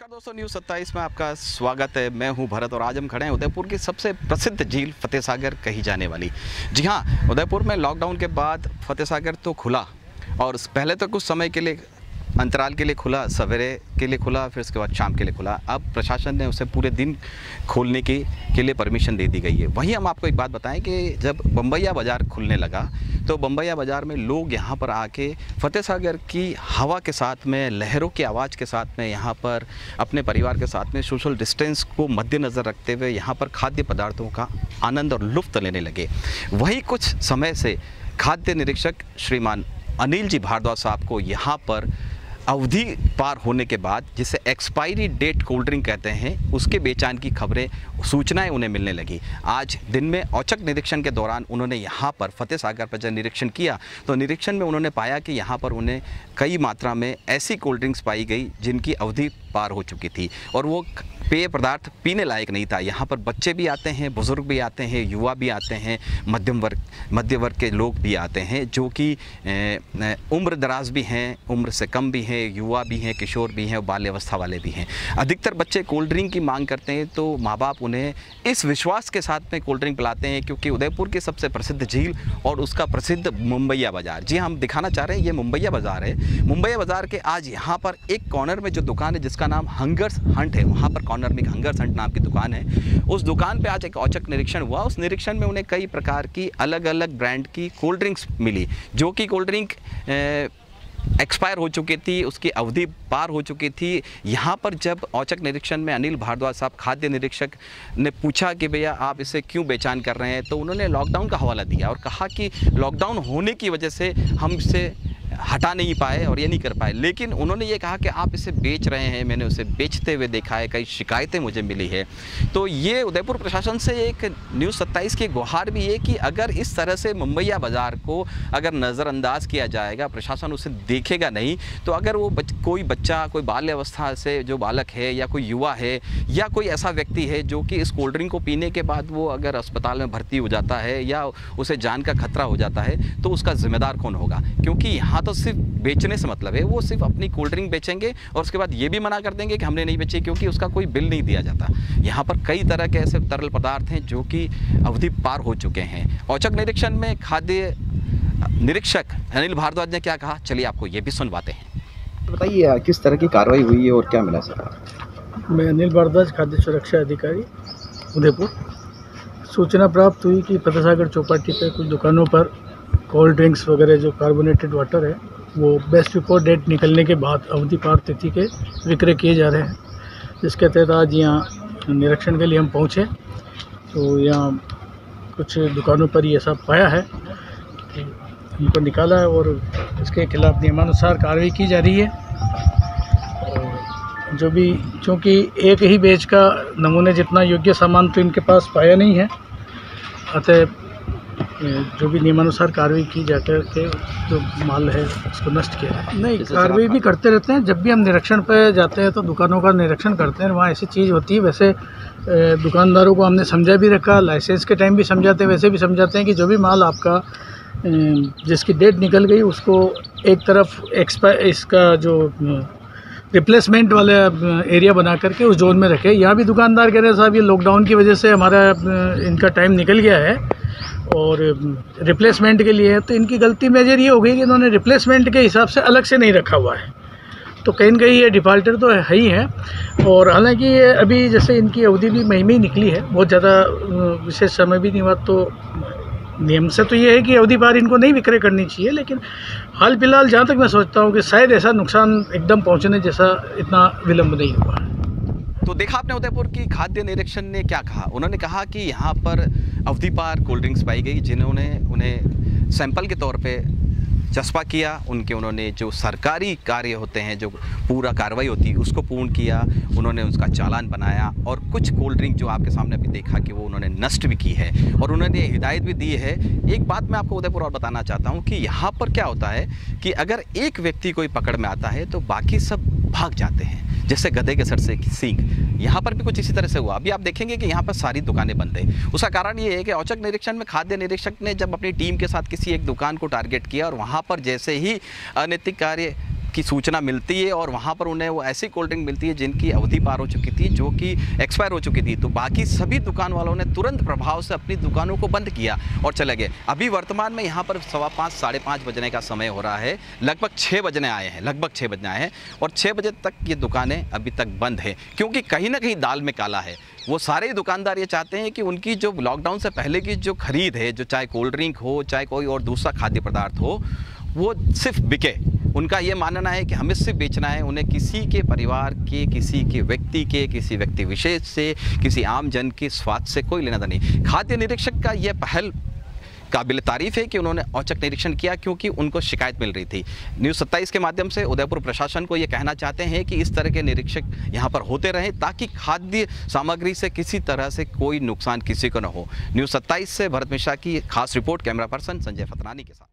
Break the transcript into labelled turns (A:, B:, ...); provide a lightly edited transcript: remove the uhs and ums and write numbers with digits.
A: नमस्कार दोस्तों, न्यूज़ 27 में आपका स्वागत है। मैं हूं भरत और आज हम खड़े हैं उदयपुर की सबसे प्रसिद्ध झील फतेह सागर कही जाने वाली। जी हां, उदयपुर में लॉकडाउन के बाद फतेह सागर तो खुला और पहले तो कुछ समय के लिए अंतराल के लिए खुला, सवेरे के लिए खुला, फिर उसके बाद शाम के लिए खुला। अब प्रशासन ने उसे पूरे दिन खोलने के लिए परमिशन दे दी गई है। वहीं हम आपको एक बात बताएं कि जब बम्बैया बाज़ार खुलने लगा तो बम्बैया बाज़ार में लोग यहाँ पर आके फतेह सागर की हवा के साथ में, लहरों की आवाज़ के साथ में, यहाँ पर अपने परिवार के साथ में सोशल डिस्टेंस को मद्देनज़र रखते हुए यहाँ पर खाद्य पदार्थों का आनंद और लुत्फ़ लेने लगे। वहीं कुछ समय से खाद्य निरीक्षक श्रीमान अनिल जी भारद्वाज साहब को यहाँ पर अवधि पार होने के बाद, जिसे एक्सपायरी डेट कोल्ड ड्रिंक कहते हैं, उसके बेचान की खबरें, सूचनाएं उन्हें मिलने लगी। आज दिन में औचक निरीक्षण के दौरान उन्होंने यहाँ पर फतेह सागर पर जब निरीक्षण किया तो निरीक्षण में उन्होंने पाया कि यहाँ पर उन्हें कई मात्रा में ऐसी कोल्ड ड्रिंक्स पाई गई जिनकी अवधि पार हो चुकी थी और वो पेय पदार्थ पीने लायक नहीं था। यहाँ पर बच्चे भी आते हैं, बुज़ुर्ग भी आते हैं, युवा भी आते हैं, मध्य वर्ग के लोग भी आते हैं, जो कि उम्र दराज भी हैं, उम्र से कम भी हैं, युवा भी हैं, किशोर भी हैं और बाल्य अवस्था वाले भी हैं। अधिकतर बच्चे कोल्ड ड्रिंक की मांग करते हैं तो माँ बाप उन्हें इस विश्वास के साथ में कोल्ड ड्रिंक पिलाते हैं क्योंकि उदयपुर की सबसे प्रसिद्ध झील और उसका प्रसिद्ध मुंबैया बाज़ार। जी, हम दिखाना चाह रहे हैं, ये मुंबैया बाज़ार है। मुंबैया बाज़ार के आज यहाँ पर एक कॉर्नर में जो दुकान है जिसका नाम हंगर्स हंट है, वहाँ पर कॉर्नर में एक हंगर्स हंट नाम की दुकान है। उस दुकान पे आज एक औचक निरीक्षण हुआ। उस निरीक्षण में उन्हें कई प्रकार की अलग अलग ब्रांड की कोल्ड ड्रिंक्स मिली, जो कि कोल्ड ड्रिंक एक्सपायर हो चुकी थी, उसकी अवधि पार हो चुकी थी। यहाँ पर जब औचक निरीक्षण में अनिल भारद्वाज साहब खाद्य निरीक्षक ने पूछा कि भैया आप इसे क्यों बेचान कर रहे हैं, तो उन्होंने लॉकडाउन का हवाला दिया और कहा कि लॉकडाउन होने की वजह से हम इसे हटा नहीं पाए और ये नहीं कर पाए। लेकिन उन्होंने ये कहा कि आप इसे बेच रहे हैं, मैंने उसे बेचते हुए देखा है, कई शिकायतें मुझे मिली है। तो ये उदयपुर प्रशासन से एक न्यूज़ 27 की गुहार भी है कि अगर इस तरह से मुंबैया बाज़ार को अगर नज़रअंदाज किया जाएगा, प्रशासन उसे देखेगा नहीं, तो अगर वो कोई बच्चा, कोई बाल्य अवस्था से जो बालक है या कोई युवा है या कोई ऐसा व्यक्ति है जो कि इस कोल्ड ड्रिंक को पीने के बाद वो अगर अस्पताल में भर्ती हो जाता है या उसे जान का खतरा हो जाता है, तो उसका जिम्मेदार कौन होगा? क्योंकि यहाँ तो सिर्फ बेचने से मतलब है, वो सिर्फ अपनी कोल्ड ड्रिंक बेचेंगे और उसके बाद ये भी मना कर देंगे कि हमने नहीं बेची, क्योंकि उसका कोई बिल नहीं दिया जाता। यहाँ पर कई तरह के ऐसे तरल पदार्थ हैं जो कि अवधि पार हो चुके हैं। औचक निरीक्षण में खाद्य निरीक्षक अनिल भारद्वाज ने क्या कहा, चलिए आपको ये भी सुनवाते हैं।
B: तो बताइए किस तरह की कार्रवाई हुई है और क्या मिला सर?
C: मैं अनिल भारद्वाज, खाद्य सुरक्षा अधिकारी उदयपुर। सूचना प्राप्त हुई कि फतेह सागर चौपाटी पे कुछ दुकानों पर कोल्ड ड्रिंक्स वगैरह जो कार्बोनेटेड वाटर है वो बेस्ट बिफोर डेट निकलने के बाद अवधि पार तिथि के विक्रय किए जा रहे हैं, जिसके तहत आज यहाँ निरीक्षण के लिए हम पहुँचे तो यहाँ कुछ दुकानों पर ये सब पाया है, उनको निकाला है और इसके खिलाफ नियमानुसार कार्रवाई की जा रही है। और जो भी, चूँकि एक ही बैच का नमूने जितना योग्य सामान तो इनके पास पाया नहीं है, अतः जो भी नियमानुसार कार्रवाई की जाकर के जो माल है उसको नष्ट किया है। नहीं, कार्रवाई भी करते रहते हैं। जब भी हम निरीक्षण पे जाते हैं तो दुकानों का निरीक्षण करते हैं, वहाँ ऐसी चीज़ होती है। वैसे दुकानदारों को हमने समझा भी रखा, लाइसेंस के टाइम भी समझाते हैं, वैसे भी समझाते हैं कि जो भी माल आपका जिसकी डेट निकल गई उसको एक तरफ इसका जो रिप्लेसमेंट वाला एरिया बना करके उस जोन में रखे। यहाँ भी दुकानदार कह रहे हैं साहब ये लॉकडाउन की वजह से हमारा इनका टाइम निकल गया है और रिप्लेसमेंट के लिए है, तो इनकी गलती मेजर ये हो गई कि इन्होंने रिप्लेसमेंट के हिसाब से अलग से नहीं रखा हुआ है। तो कहीं न कहीं ये डिफ़ाल्टर तो है ही है। और हालांकि ये अभी जैसे इनकी अवधि भी मई में ही निकली है, बहुत ज़्यादा विशेष समय भी नहीं हुआ, तो नियम से तो ये है कि अवधि पार इनको नहीं विक्रय करनी चाहिए। लेकिन हाल फिलहाल जहाँ तक मैं सोचता हूँ कि शायद ऐसा नुकसान एकदम पहुँचने जैसा इतना विलम्ब नहीं हुआ है।
A: तो देखा आपने उदयपुर की खाद्य निरीक्षण ने क्या कहा। उन्होंने कहा कि यहाँ पर अवधि पार कोल्ड ड्रिंक्स पाई गई जिन्होंने उन्हें सैंपल के तौर पे चस्पा किया, उन्होंने जो सरकारी कार्य होते हैं, जो पूरा कार्रवाई होती है उसको पूर्ण किया, उन्होंने उसका चालान बनाया और कुछ कोल्ड ड्रिंक जो आपके सामने अभी देखा कि वो उन्होंने नष्ट भी की है और उन्होंने हिदायत भी दी है। एक बात मैं आपको उदयपुर और बताना चाहता हूँ कि यहाँ पर क्या होता है कि अगर एक व्यक्ति कोई पकड़ में आता है तो बाकी सब भाग जाते हैं, जैसे गधे के सर से सींग। यहाँ पर भी कुछ इसी तरह से हुआ। अभी आप देखेंगे कि यहाँ पर सारी दुकानें बंद है। उसका कारण ये है कि औचक निरीक्षण में खाद्य निरीक्षक ने जब अपनी टीम के साथ किसी एक दुकान को टारगेट किया और वहाँ पर जैसे ही अनैतिक कार्य की सूचना मिलती है और वहाँ पर उन्हें वो ऐसी कोल्ड ड्रिंक मिलती है जिनकी अवधि पार हो चुकी थी, जो कि एक्सपायर हो चुकी थी, तो बाकी सभी दुकान वालों ने तुरंत प्रभाव से अपनी दुकानों को बंद किया और चले गए। अभी वर्तमान में यहाँ पर 5:15 साढ़े 5 बजने का समय हो रहा है, लगभग 6 बजने आए हैं और 6 बजे तक ये दुकानें अभी तक बंद है, क्योंकि कहीं ना कहीं दाल में काला है। वो सारे ही दुकानदार ये चाहते हैं कि उनकी जो लॉकडाउन से पहले की जो खरीद है, जो चाहे कोल्ड ड्रिंक हो, चाहे कोई और दूसरा खाद्य पदार्थ हो, वो सिर्फ बिके। उनका ये मानना है कि हमें सिर्फ बेचना है, उन्हें किसी के परिवार के, किसी के व्यक्ति के, किसी व्यक्ति विशेष से, किसी आम जन के स्वाद से कोई लेना देना नहीं। खाद्य निरीक्षक का यह पहल काबिल तारीफ है कि उन्होंने औचक निरीक्षण किया, क्योंकि उनको शिकायत मिल रही थी। न्यूज़ 27 के माध्यम से उदयपुर प्रशासन को ये कहना चाहते हैं कि इस तरह के निरीक्षक यहाँ पर होते रहें, ताकि खाद्य सामग्री से किसी तरह से कोई नुकसान किसी को न हो। न्यूज़ 27 से भरत मिश्रा की खास रिपोर्ट, कैमरा पर्सन संजय फतनानी के साथ।